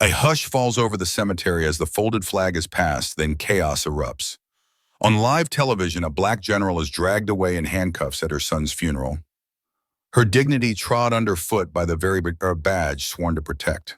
A hush falls over the cemetery as the folded flag is passed, then chaos erupts. On live television, a black general is dragged away in handcuffs at her son's funeral, her dignity trod underfoot by the very badge sworn to protect.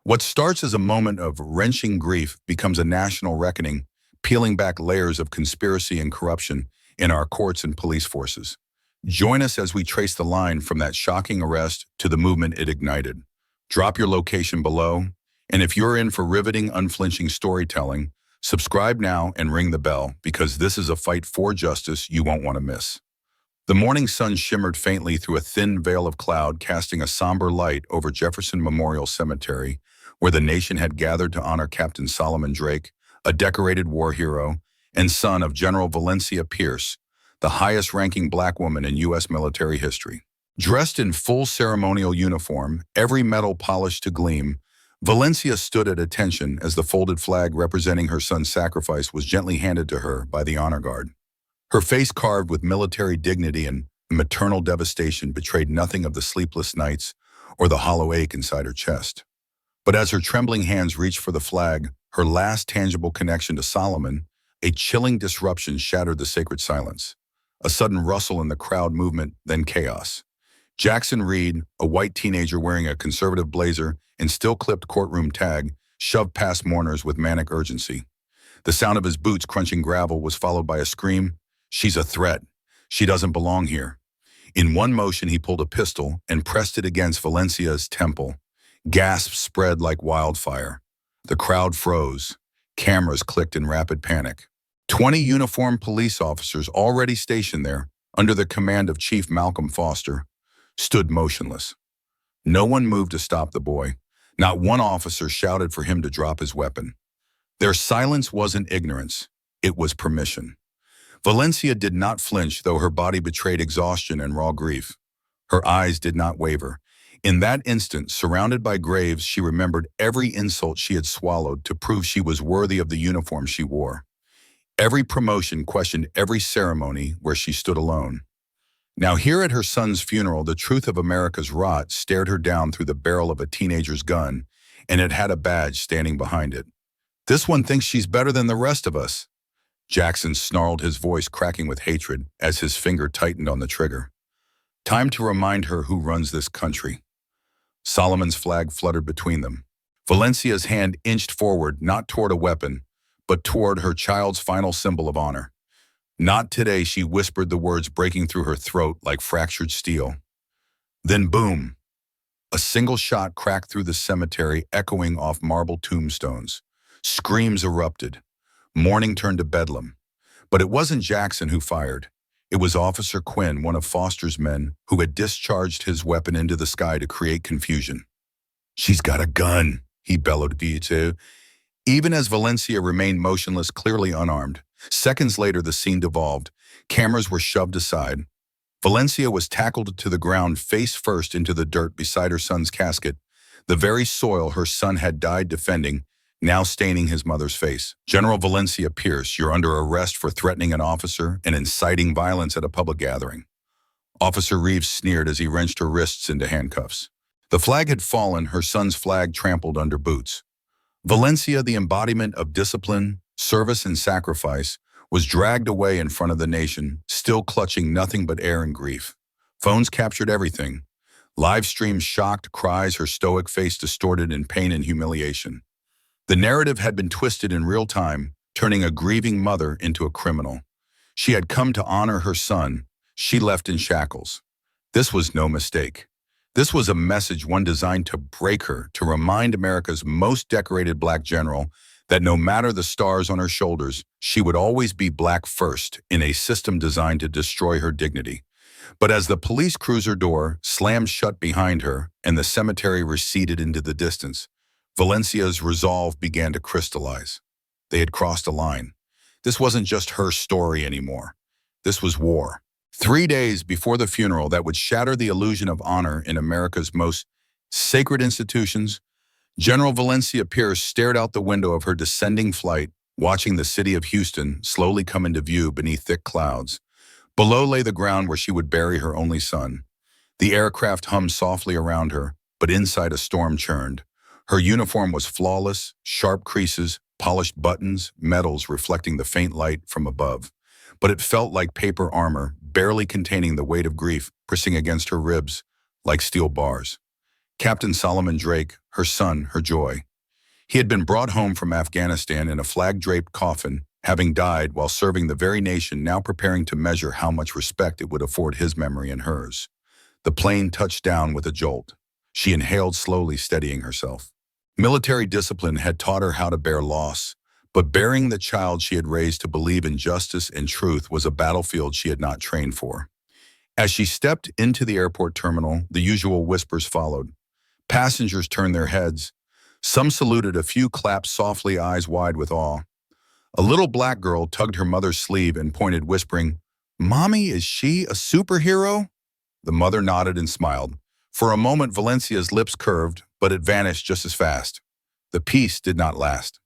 What starts as a moment of wrenching grief becomes a national reckoning, peeling back layers of conspiracy and corruption in our courts and police forces. Join us as we trace the line from that shocking arrest to the movement it ignited. Drop your location below, and if you're in for riveting, unflinching storytelling, subscribe now and ring the bell, because this is a fight for justice you won't want to miss. The morning sun shimmered faintly through a thin veil of cloud, casting a somber light over Jefferson Memorial Cemetery, where the nation had gathered to honor Captain Solomon Drake, a decorated war hero and son of General Valencia Pierce, the highest-ranking black woman in U.S. military history. Dressed in full ceremonial uniform, every medal polished to gleam, Valencia stood at attention as the folded flag representing her son's sacrifice was gently handed to her by the honor guard. Her face, carved with military dignity and maternal devastation, betrayed nothing of the sleepless nights or the hollow ache inside her chest. But as her trembling hands reached for the flag, her last tangible connection to Solomon, a chilling disruption shattered the sacred silence. A sudden rustle in the crowd movement, then chaos. Jackson Reed, a white teenager wearing a conservative blazer and still-clipped courtroom tag, shoved past mourners with manic urgency. The sound of his boots crunching gravel was followed by a scream, "She's a threat. She doesn't belong here." In one motion, he pulled a pistol and pressed it against Valencia's temple. Gasps spread like wildfire. The crowd froze. Cameras clicked in rapid panic. 20 uniformed police officers, already stationed there, under the command of Chief Malcolm Foster, stood motionless. No one moved to stop the boy. Not one officer shouted for him to drop his weapon. Their silence wasn't ignorance. It was permission. Valencia did not flinch, though her body betrayed exhaustion and raw grief. Her eyes did not waver. In that instant, surrounded by graves, she remembered every insult she had swallowed to prove she was worthy of the uniform she wore. Every promotion questioned every ceremony where she stood alone. Now here at her son's funeral, the truth of America's rot stared her down through the barrel of a teenager's gun, and it had a badge standing behind it. "This one thinks she's better than the rest of us," Jackson snarled, his voice cracking with hatred as his finger tightened on the trigger. "Time to remind her who runs this country." Solomon's flag fluttered between them. Valencia's hand inched forward, not toward a weapon, but toward her child's final symbol of honor. "Not today," she whispered, the words breaking through her throat like fractured steel. Then boom! A single shot cracked through the cemetery, echoing off marble tombstones. Screams erupted. Mourning turned to bedlam. But it wasn't Jackson who fired. It was Officer Quinn, one of Foster's men, who had discharged his weapon into the sky to create confusion. "She's got a gun," he bellowed to. Even as Valencia remained motionless, clearly unarmed. Seconds later, the scene devolved. Cameras were shoved aside. Valencia was tackled to the ground face first into the dirt beside her son's casket, the very soil her son had died defending, now staining his mother's face. "General Valencia Pierce, you're under arrest for threatening an officer and inciting violence at a public gathering." Officer Reeves sneered as he wrenched her wrists into handcuffs. The flag had fallen, her son's flag trampled under boots. Valencia, the embodiment of discipline, service, and sacrifice, was dragged away in front of the nation, still clutching nothing but air and grief. Phones captured everything. Live streams shocked cries, her stoic face distorted in pain and humiliation. The narrative had been twisted in real time, turning a grieving mother into a criminal. She had come to honor her son. She left in shackles. This was no mistake. This was a message, one designed to break her, to remind America's most decorated black general that no matter the stars on her shoulders, she would always be black first in a system designed to destroy her dignity. But as the police cruiser door slammed shut behind her and the cemetery receded into the distance, Valencia's resolve began to crystallize. They had crossed a line. This wasn't just her story anymore. This was war. 3 days before the funeral that would shatter the illusion of honor in America's most sacred institutions, General Valencia Pierce stared out the window of her descending flight, watching the city of Houston slowly come into view beneath thick clouds. Below lay the ground where she would bury her only son. The aircraft hummed softly around her, but inside a storm churned. Her uniform was flawless, sharp creases, polished buttons, medals reflecting the faint light from above. But it felt like paper armor, barely containing the weight of grief pressing against her ribs like steel bars. Captain Solomon Drake, her son, her joy. He had been brought home from Afghanistan in a flag-draped coffin, having died while serving the very nation now preparing to measure how much respect it would afford his memory and hers. The plane touched down with a jolt. She inhaled slowly, steadying herself. Military discipline had taught her how to bear loss, but bearing the child she had raised to believe in justice and truth was a battlefield she had not trained for. As she stepped into the airport terminal, the usual whispers followed. Passengers turned their heads. Some saluted, a few clapped softly, eyes wide with awe. A little black girl tugged her mother's sleeve and pointed, whispering, "Mommy, is she a superhero?" The mother nodded and smiled. For a moment, Valencia's lips curved, but it vanished just as fast. The peace did not last.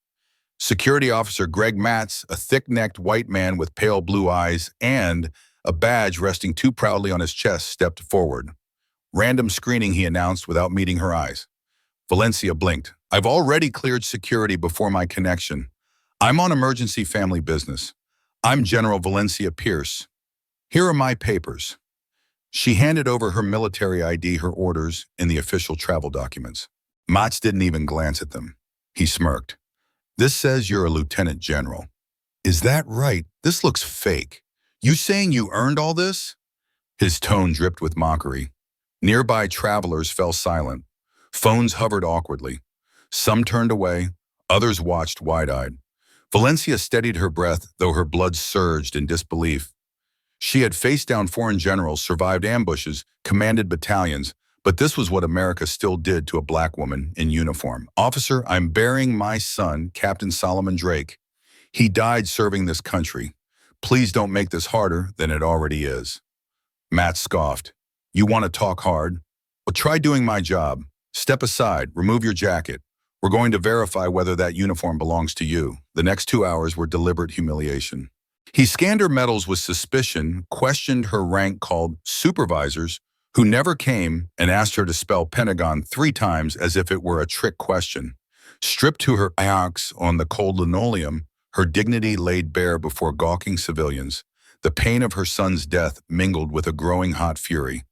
Security Officer Greg Matz, a thick-necked white man with pale blue eyes and a badge resting too proudly on his chest, stepped forward. "Random screening," he announced without meeting her eyes. Valencia blinked. "I've already cleared security before my connection. I'm on emergency family business. I'm General Valencia Pierce. Here are my papers." She handed over her military ID, her orders, and the official travel documents. Matz didn't even glance at them. He smirked. "This says you're a lieutenant general." "Is that right? This looks fake. You saying you earned all this?" His tone dripped with mockery. Nearby travelers fell silent. Phones hovered awkwardly. Some turned away. Others watched wide-eyed. Valencia steadied her breath, though her blood surged in disbelief. She had faced down foreign generals, survived ambushes, commanded battalions, but this was what America still did to a black woman in uniform. "Officer, I'm burying my son, Captain Solomon Drake. He died serving this country. Please don't make this harder than it already is." Matt scoffed. "You want to talk hard? Well, try doing my job. Step aside, remove your jacket. We're going to verify whether that uniform belongs to you." The next 2 hours were deliberate humiliation. He scanned her medals with suspicion, questioned her rank, called supervisors, who never came, and asked her to spell Pentagon 3 times as if it were a trick question. Stripped to her axe on the cold linoleum, her dignity laid bare before gawking civilians, the pain of her son's death mingled with a growing hot fury.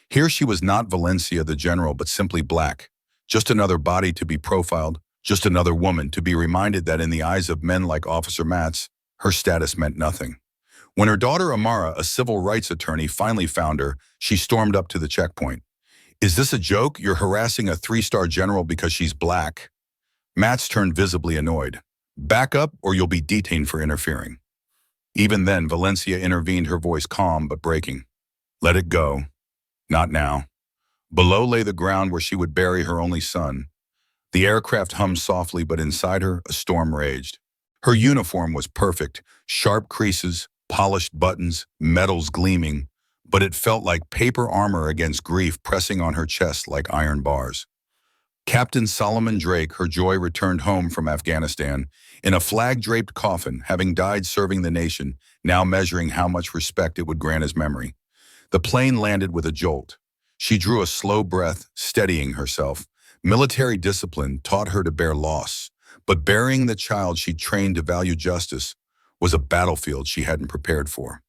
Here she was not Valencia the general, but simply black. Just another body to be profiled, just another woman to be reminded that in the eyes of men like Officer Matz, her status meant nothing. When her daughter Amara, a civil rights attorney, finally found her, she stormed up to the checkpoint. "Is this a joke? You're harassing a 3-star general because she's black?" Matz turned visibly annoyed. "Back up or you'll be detained for interfering." Even then, Valencia intervened, her voice calm but breaking. "Let it go. Not now." Below lay the ground where she would bury her only son. The aircraft hummed softly, but inside her, a storm raged. Her uniform was perfect, sharp creases, polished buttons, medals gleaming, but it felt like paper armor against grief pressing on her chest like iron bars. Captain Solomon Drake, her joy, returned home from Afghanistan in a flag-draped coffin, having died serving the nation, now measuring how much respect it would grant his memory. The plane landed with a jolt. She drew a slow breath, steadying herself. Military discipline taught her to bear loss, but burying the child she'd trained to value justice was a battlefield she hadn't prepared for.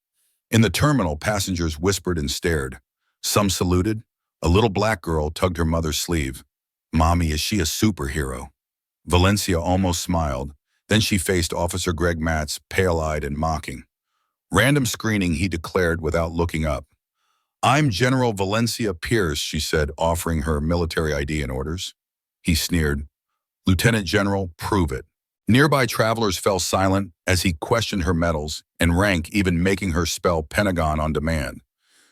In the terminal, passengers whispered and stared. Some saluted. A little black girl tugged her mother's sleeve. "Mommy, is she a superhero?" Valencia almost smiled. Then she faced Officer Greg Matz, pale-eyed and mocking. "Random screening," he declared without looking up. "I'm General Valencia Pierce," she said, offering her military ID and orders. He sneered. "Lieutenant General, prove it." Nearby travelers fell silent as he questioned her medals and rank, even making her spell Pentagon on demand.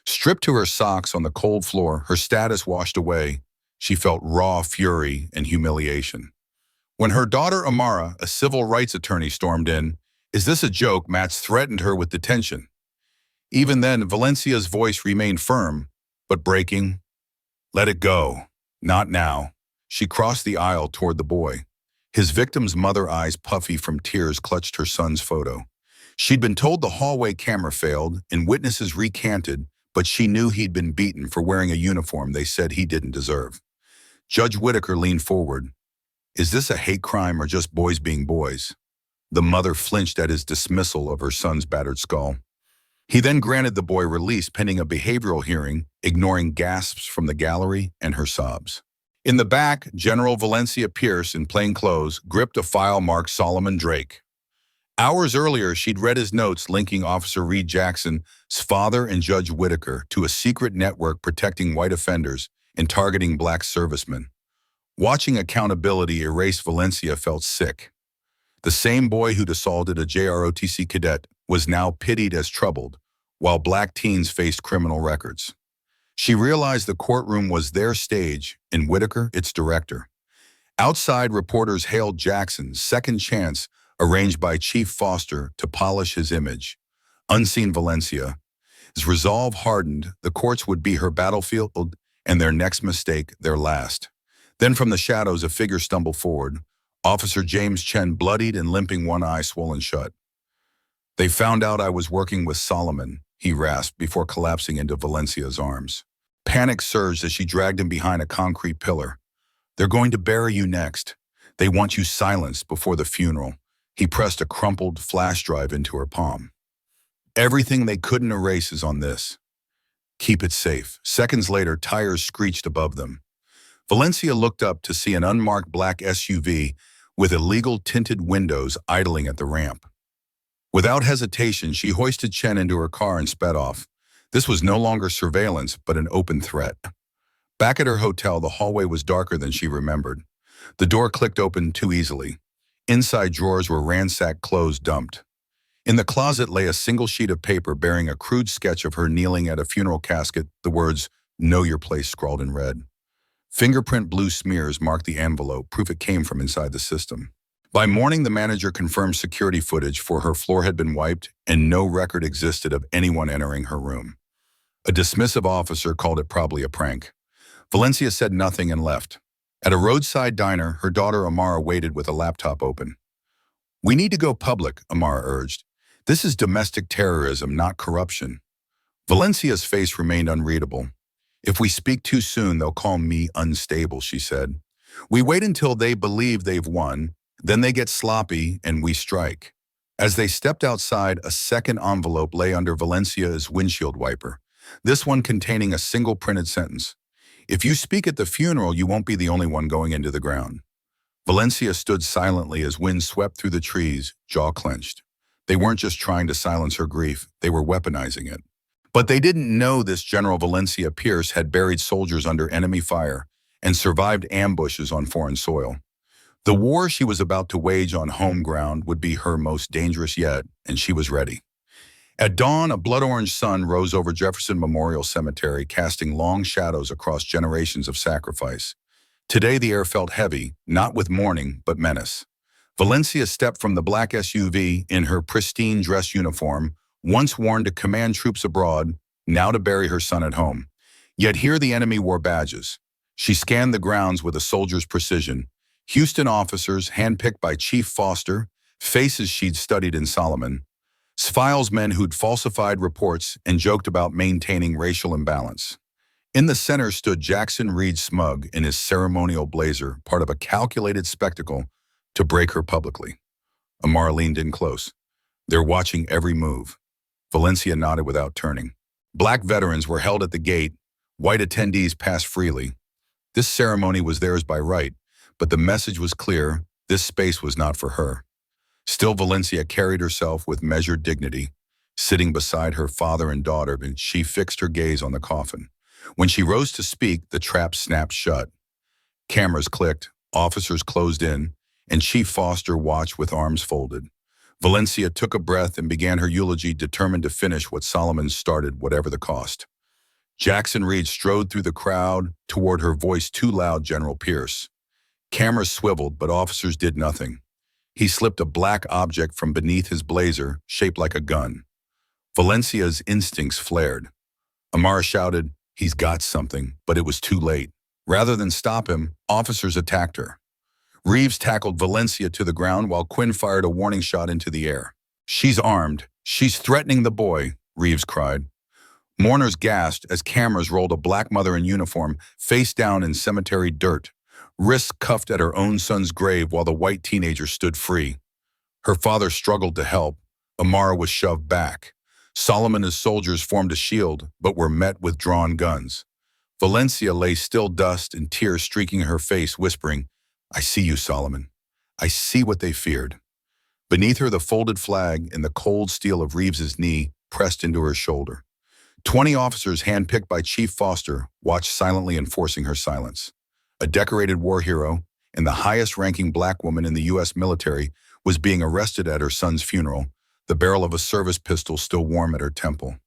Stripped to her socks on the cold floor, her status washed away, she felt raw fury and humiliation. When her daughter Amara, a civil rights attorney, stormed in, "Is this a joke?" Matz threatened her with detention. Even then, Valencia's voice remained firm, but breaking. "Let it go. Not now." She crossed the aisle toward the boy. His victim's mother, eyes puffy from tears, clutched her son's photo. She'd been told the hallway camera failed and witnesses recanted, but she knew he'd been beaten for wearing a uniform they said he didn't deserve. Judge Whitaker leaned forward. Is this a hate crime or just boys being boys? The mother flinched at his dismissal of her son's battered skull. He then granted the boy release pending a behavioral hearing, ignoring gasps from the gallery and her sobs. In the back, General Valencia Pierce, in plain clothes, gripped a file marked Solomon Drake. Hours earlier, she'd read his notes linking Officer Reed Jackson's father and Judge Whitaker to a secret network protecting white offenders and targeting black servicemen. Watching accountability erase Valencia felt sick. The same boy who'd assaulted a JROTC cadet was now pitied as troubled, while black teens faced criminal records. She realized the courtroom was their stage and Whitaker its director. Outside, reporters hailed Jackson's second chance, arranged by Chief Foster to polish his image. Unseen Valencia. As resolve hardened, the courts would be her battlefield and their next mistake their last. Then from the shadows, a figure stumbled forward. Officer James Chen, bloodied and limping, one eye swollen shut. "They found out I was working with Solomon," he rasped before collapsing into Valencia's arms. Panic surged as she dragged him behind a concrete pillar. "They're going to bury you next. They want you silenced before the funeral." He pressed a crumpled flash drive into her palm. "Everything they couldn't erase is on this. Keep it safe." Seconds later, tires screeched above them. Valencia looked up to see an unmarked black SUV with illegal tinted windows idling at the ramp. Without hesitation, she hoisted Chen into her car and sped off. This was no longer surveillance, but an open threat. Back at her hotel, the hallway was darker than she remembered. The door clicked open too easily. Inside, drawers were ransacked, clothes dumped. In the closet lay a single sheet of paper bearing a crude sketch of her kneeling at a funeral casket, the words, "Know your place," scrawled in red. Fingerprint blue smears marked the envelope, proof it came from inside the system. By morning, the manager confirmed security footage for her floor had been wiped and no record existed of anyone entering her room. A dismissive officer called it probably a prank. Valencia said nothing and left. At a roadside diner, her daughter Amara waited with a laptop open. "We need to go public," Amara urged. "This is domestic terrorism, not corruption." Valencia's face remained unreadable. "If we speak too soon, they'll call me unstable," she said. "We wait until they believe they've won, then they get sloppy and we strike." As they stepped outside, a second envelope lay under Valencia's windshield wiper, this one containing a single printed sentence. "If you speak at the funeral, you won't be the only one going into the ground." Valencia stood silently as wind swept through the trees, jaw clenched. They weren't just trying to silence her grief, they were weaponizing it. But they didn't know this General Valencia Pierce had buried soldiers under enemy fire and survived ambushes on foreign soil. The war she was about to wage on home ground would be her most dangerous yet, and she was ready. At dawn, a blood-orange sun rose over Jefferson Memorial Cemetery, casting long shadows across generations of sacrifice. Today, the air felt heavy, not with mourning, but menace. Valencia stepped from the black SUV in her pristine dress uniform, once worn to command troops abroad, now to bury her son at home. Yet here the enemy wore badges. She scanned the grounds with a soldier's precision. Houston officers, handpicked by Chief Foster, faces she'd studied in Solomon. Sfiles men who'd falsified reports and joked about maintaining racial imbalance. In the center stood Jackson Reed Smug in his ceremonial blazer, part of a calculated spectacle to break her publicly. Amara leaned in close. "They're watching every move." Valencia nodded without turning. Black veterans were held at the gate. White attendees passed freely. This ceremony was theirs by right, but the message was clear: this space was not for her. Still, Valencia carried herself with measured dignity. Sitting beside her father and daughter, she fixed her gaze on the coffin. When she rose to speak, the trap snapped shut. Cameras clicked, officers closed in, and Chief Foster watched with arms folded. Valencia took a breath and began her eulogy, determined to finish what Solomon started, whatever the cost. Jackson Reed strode through the crowd toward her voice too loud, General Pierce. Cameras swiveled, but officers did nothing. He slipped a black object from beneath his blazer, shaped like a gun. Valencia's instincts flared. Amara shouted, "He's got something," but it was too late. Rather than stop him, officers attacked her. Reeves tackled Valencia to the ground while Quinn fired a warning shot into the air. "She's armed. She's threatening the boy," Reeves cried. Mourners gasped as cameras rolled a black mother in uniform face down in cemetery dirt. wrists cuffed at her own son's grave while the white teenager stood free. Her father struggled to help. Amara was shoved back. Solomon and his soldiers formed a shield, but were met with drawn guns. Valencia lay still, dust and tears streaking her face, whispering, "I see you, Solomon. I see what they feared." Beneath her, the folded flag and the cold steel of Reeves's knee pressed into her shoulder. 20 officers, handpicked by Chief Foster, watched silently, enforcing her silence. A decorated war hero and the highest-ranking black woman in the U.S. military was being arrested at her son's funeral, the barrel of a service pistol still warm at her temple.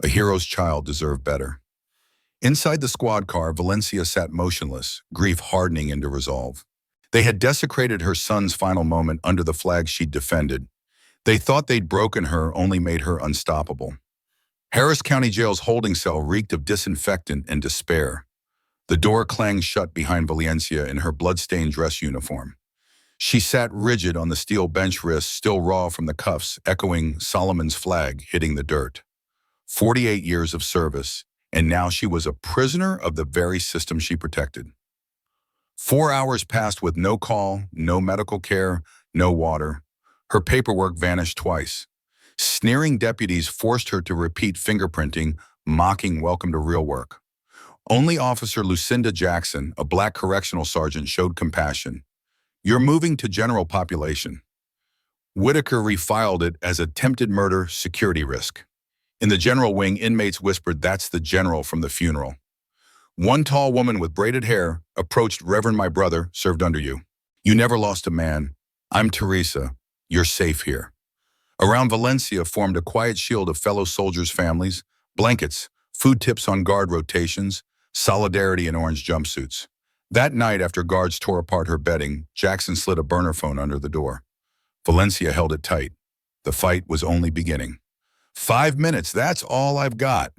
A hero's child deserved better. Inside the squad car, Valencia sat motionless, grief hardening into resolve. They had desecrated her son's final moment under the flag she'd defended. They thought they'd broken her, only made her unstoppable. Harris County Jail's holding cell reeked of disinfectant and despair. The door clanged shut behind Valencia in her blood-stained dress uniform. She sat rigid on the steel bench, wrists still raw from the cuffs, echoing Solomon's flag hitting the dirt. 48 years of service, and now she was a prisoner of the very system she protected. 4 hours passed with no call, no medical care, no water. Her paperwork vanished twice. Sneering deputies forced her to repeat fingerprinting, mocking welcome to real work. Only Officer Lucinda Jackson, a black correctional sergeant, showed compassion. "You're moving to general population." Whitaker refiled it as attempted murder, security risk. In the general wing, inmates whispered, "That's the general from the funeral." One tall woman with braided hair approached. "Reverend, my brother served under you. You never lost a man. I'm Teresa. You're safe here." Around Valencia formed a quiet shield of fellow soldiers' families, blankets, food tips on guard rotations, solidarity in orange jumpsuits. That night, after guards tore apart her bedding, Jackson slid a burner phone under the door. Valencia held it tight. The fight was only beginning. 5 minutes, that's all I've got."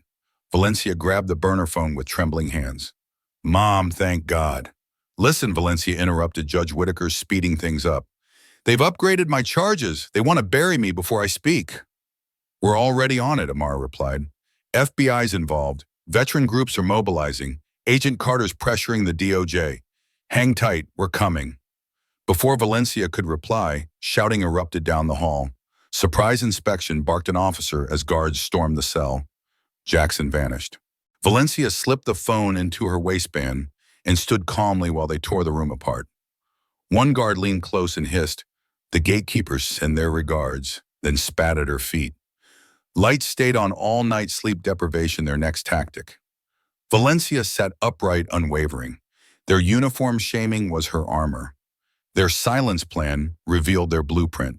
Valencia grabbed the burner phone with trembling hands. "Mom, thank God." "Listen," Valencia interrupted Judge Whitaker, speeding things up. "They've upgraded my charges. They want to bury me before I speak." "We're already on it," Amara replied. "FBI's involved. Veteran groups are mobilizing. Agent Carter's pressuring the DOJ. Hang tight, we're coming." Before Valencia could reply, shouting erupted down the hall. "Surprise inspection," barked an officer as guards stormed the cell. Jackson vanished. Valencia slipped the phone into her waistband and stood calmly while they tore the room apart. One guard leaned close and hissed, "The gatekeepers send their regards," then spat at her feet. Lights stayed on all night, sleep deprivation their next tactic. Valencia sat upright, unwavering. Their uniform shaming was her armor. Their silence plan revealed their blueprint.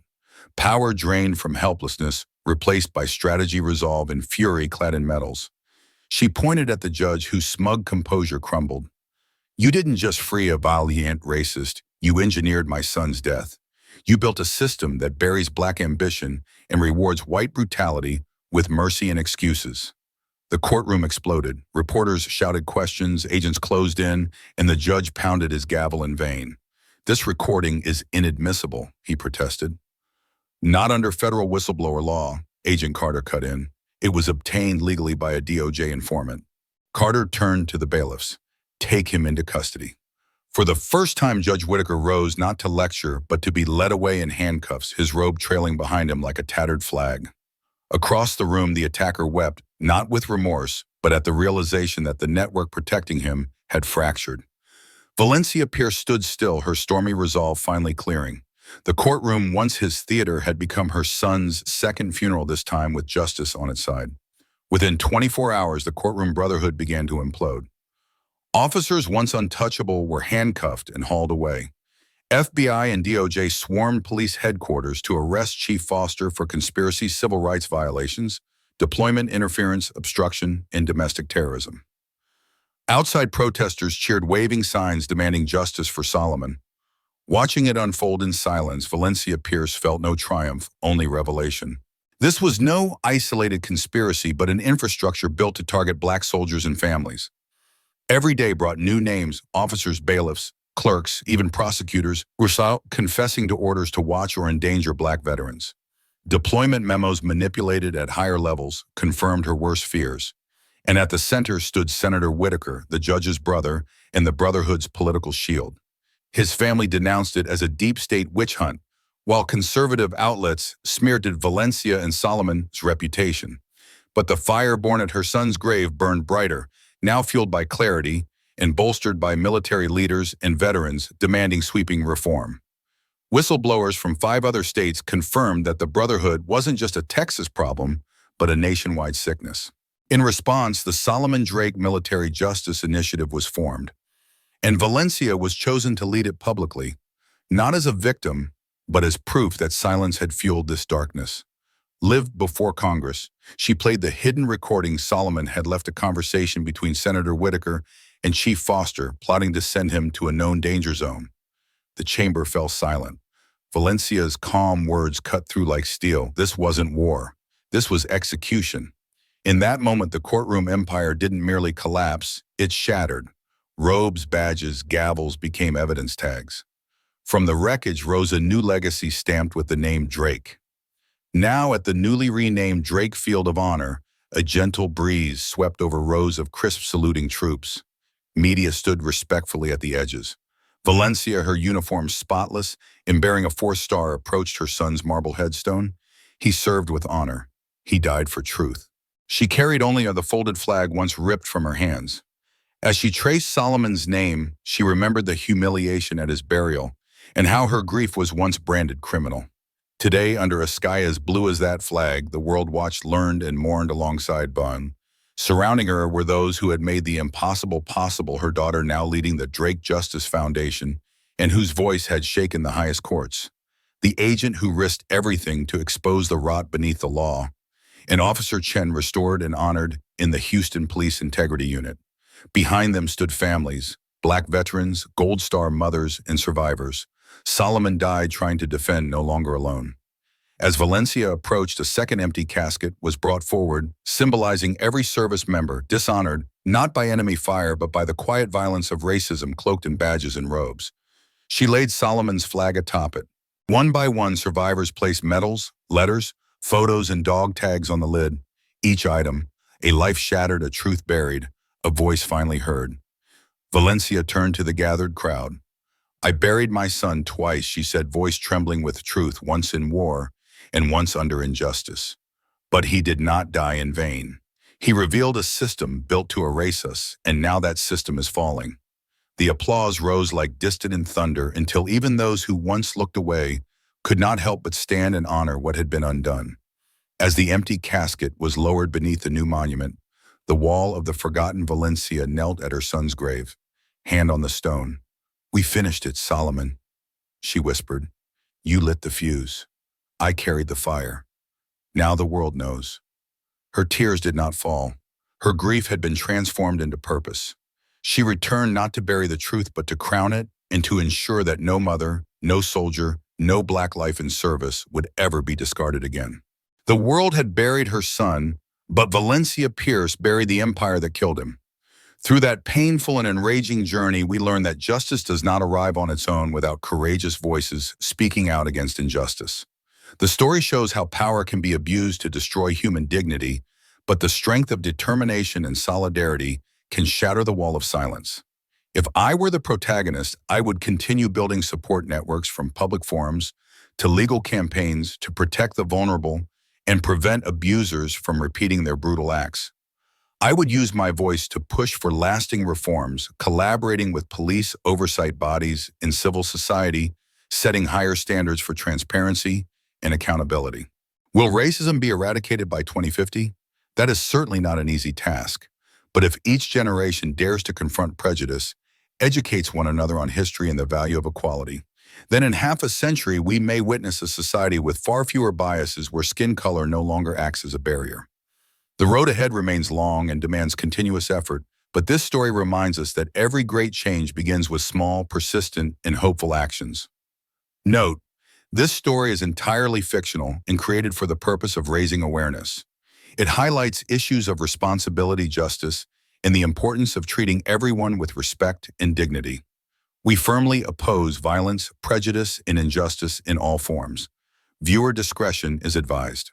Power drained from helplessness, replaced by strategy, resolve, and fury clad in metals. She pointed at the judge, whose smug composure crumbled. "You didn't just free a valiant racist, you engineered my son's death. You built a system that buries black ambition and rewards white brutality with mercy and excuses." The courtroom exploded. Reporters shouted questions, agents closed in, and the judge pounded his gavel in vain. "This recording is inadmissible," he protested. "Not under federal whistleblower law," Agent Carter cut in. "It was obtained legally by a DOJ informant." Carter turned to the bailiffs. "Take him into custody." For the first time, Judge Whitaker rose, not to lecture, but to be led away in handcuffs, his robe trailing behind him like a tattered flag. Across the room, the attacker wept, not with remorse, but at the realization that the network protecting him had fractured. Valencia Pierce stood still, her stormy resolve finally clearing. The courtroom, once his theater, had become her son's second funeral, this time with justice on its side. Within 24 hours, the courtroom brotherhood began to implode. Officers once untouchable were handcuffed and hauled away. FBI and DOJ swarmed police headquarters to arrest Chief Foster for conspiracy, civil rights violations, deployment interference, obstruction, and domestic terrorism. Outside protesters cheered, waving signs demanding justice for Solomon. Watching it unfold in silence, Valencia Pierce felt no triumph, only revelation. This was no isolated conspiracy, but an infrastructure built to target black soldiers and families. Every day brought new names: officers, bailiffs, clerks, even prosecutors were confessing to orders to watch or endanger black veterans. Deployment memos manipulated at higher levels confirmed her worst fears. And at the center stood Senator Whitaker, the judge's brother and the Brotherhood's political shield. His family denounced it as a deep state witch hunt, while conservative outlets smeared Valencia and Solomon's reputation. But the fire born at her son's grave burned brighter, now fueled by clarity and bolstered by military leaders and veterans demanding sweeping reform. Whistleblowers from 5 other states confirmed that the Brotherhood wasn't just a Texas problem, but a nationwide sickness. In response, the Solomon Drake Military Justice Initiative was formed, and Valencia was chosen to lead it publicly, not as a victim, but as proof that silence had fueled this darkness. Lived before Congress, she played the hidden recording Solomon had left a conversation between Senator Whitaker and Chief Foster, plotting to send him to a known danger zone. The chamber fell silent. Valencia's calm words cut through like steel. This wasn't war. This was execution. In that moment, the courtroom empire didn't merely collapse, it shattered. Robes, badges, gavels became evidence tags. From the wreckage rose a new legacy stamped with the name Drake. Now, at the newly renamed Drake Field of Honor, a gentle breeze swept over rows of crisp saluting troops. Media stood respectfully at the edges. Valencia, her uniform spotless and bearing a 4-star, approached her son's marble headstone. He served with honor. He died for truth. She carried only the folded flag once ripped from her hands. As she traced Solomon's name, she remembered the humiliation at his burial and how her grief was once branded criminal. Today, under a sky as blue as that flag, the world watched, learned, and mourned alongside Bunn. Surrounding her were those who had made the impossible possible, her daughter now leading the Drake Justice Foundation, and whose voice had shaken the highest courts. The agent who risked everything to expose the rot beneath the law. And Officer Chen, restored and honored in the Houston Police Integrity Unit. Behind them stood families, Black veterans, Gold Star mothers, and survivors. Solomon died trying to defend, no longer alone. As Valencia approached, a second empty casket was brought forward, symbolizing every service member dishonored, not by enemy fire, but by the quiet violence of racism cloaked in badges and robes. She laid Solomon's flag atop it. One by one, survivors placed medals, letters, photos, and dog tags on the lid. Each item, a life shattered, a truth buried, a voice finally heard. Valencia turned to the gathered crowd. "I buried my son twice," she said, voice trembling with truth, once in war and once under injustice. But he did not die in vain. He revealed a system built to erase us, and now that system is falling. The applause rose like distant thunder until even those who once looked away could not help but stand and honor what had been undone. As the empty casket was lowered beneath the new monument, the wall of the forgotten Valencia knelt at her son's grave, hand on the stone. "We finished it, Solomon," she whispered. "You lit the fuse. I carried the fire. Now the world knows." Her tears did not fall. Her grief had been transformed into purpose. She returned not to bury the truth, but to crown it and to ensure that no mother, no soldier, no Black life in service would ever be discarded again. The world had buried her son, but Valencia Pierce buried the empire that killed him. Through that painful and enraging journey, we learned that justice does not arrive on its own without courageous voices speaking out against injustice. The story shows how power can be abused to destroy human dignity, but the strength of determination and solidarity can shatter the wall of silence. If I were the protagonist, I would continue building support networks, from public forums to legal campaigns, to protect the vulnerable and prevent abusers from repeating their brutal acts. I would use my voice to push for lasting reforms, collaborating with police oversight bodies and civil society, setting higher standards for transparency and accountability. Will racism be eradicated by 2050? That is certainly not an easy task. But if each generation dares to confront prejudice, educates one another on history and the value of equality, then in half a century we may witness a society with far fewer biases, where skin color no longer acts as a barrier. The road ahead remains long and demands continuous effort, but this story reminds us that every great change begins with small, persistent, and hopeful actions. Note, this story is entirely fictional and created for the purpose of raising awareness. It highlights issues of responsibility, justice, and the importance of treating everyone with respect and dignity. We firmly oppose violence, prejudice, and injustice in all forms. Viewer discretion is advised.